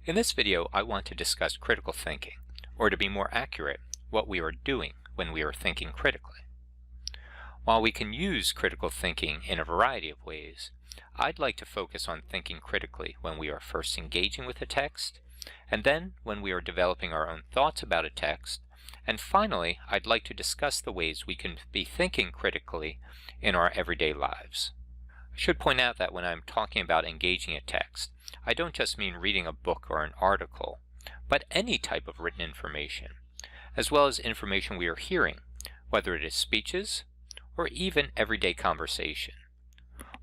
In this video, I want to discuss critical thinking, or to be more accurate, what we are doing when we are thinking critically. While we can use critical thinking in a variety of ways, I'd like to focus on thinking critically when we are first engaging with a text, and then when we are developing our own thoughts about a text, and finally, I'd like to discuss the ways we can be thinking critically in our everyday lives. I should point out that when I'm talking about engaging a text, I don't just mean reading a book or an article, but any type of written information, as well as information we are hearing, whether it is speeches or even everyday conversation.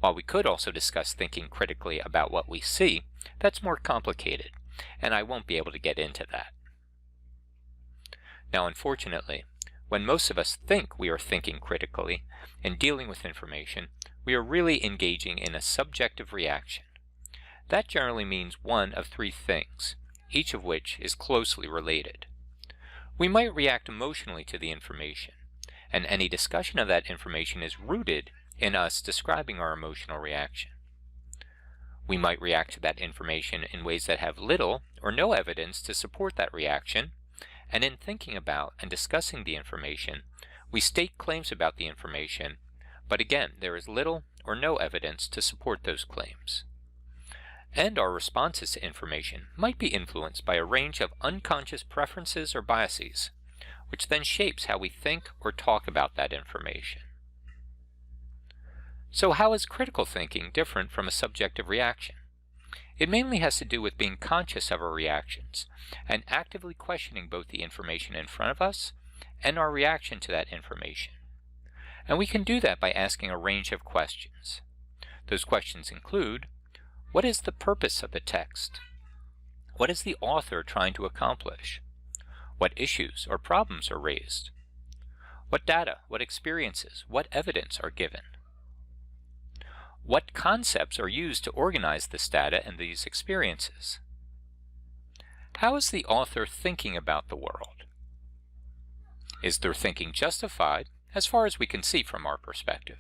While we could also discuss thinking critically about what we see, that's more complicated, and I won't be able to get into that. Now, unfortunately, when most of us think we are thinking critically and dealing with information, we are really engaging in a subjective reaction. That generally means one of three things, each of which is closely related. We might react emotionally to the information, and any discussion of that information is rooted in us describing our emotional reaction. We might react to that information in ways that have little or no evidence to support that reaction, and in thinking about and discussing the information, we state claims about the information, but again, there is little or no evidence to support those claims. And our responses to information might be influenced by a range of unconscious preferences or biases, which then shapes how we think or talk about that information. So how is critical thinking different from a subjective reaction? It mainly has to do with being conscious of our reactions and actively questioning both the information in front of us and our reaction to that information. And we can do that by asking a range of questions. Those questions include, what is the purpose of the text? What is the author trying to accomplish? What issues or problems are raised? What data, what experiences, what evidence are given? What concepts are used to organize this data and these experiences? How is the author thinking about the world? Is their thinking justified as far as we can see from our perspective?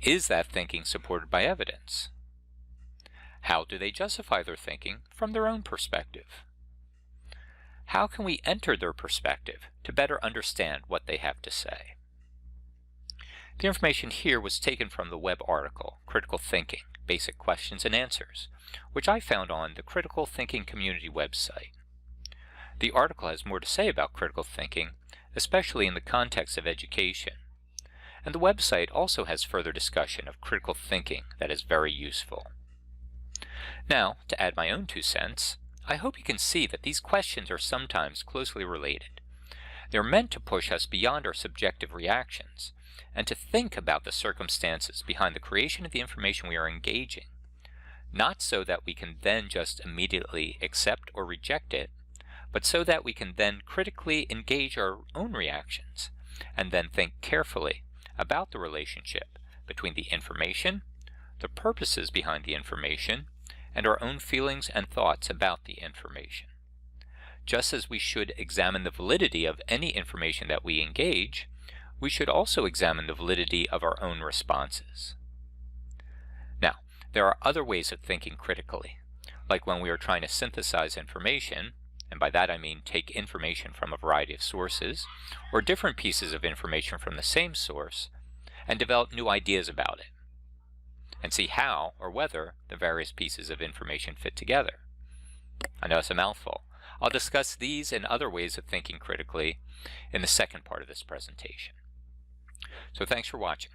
Is that thinking supported by evidence? How do they justify their thinking from their own perspective? How can we enter their perspective to better understand what they have to say? The information here was taken from the web article, Critical Thinking, Basic Questions and Answers, which I found on the Critical Thinking Community website. The article has more to say about critical thinking, especially in the context of education. And the website also has further discussion of critical thinking that is very useful. Now, to add my own 2 cents, I hope you can see that these questions are sometimes closely related. They're meant to push us beyond our subjective reactions and to think about the circumstances behind the creation of the information we are engaging, not so that we can then just immediately accept or reject it, but so that we can then critically engage our own reactions and then think carefully about the relationship between the information, the purposes behind the information, and our own feelings and thoughts about the information. Just as we should examine the validity of any information that we engage, we should also examine the validity of our own responses. Now, there are other ways of thinking critically, like when we are trying to synthesize information, and by that I mean take information from a variety of sources, or different pieces of information from the same source, and develop new ideas about it, and see how or whether the various pieces of information fit together. I know it's a mouthful. I'll discuss these and other ways of thinking critically in the second part of this presentation. So thanks for watching.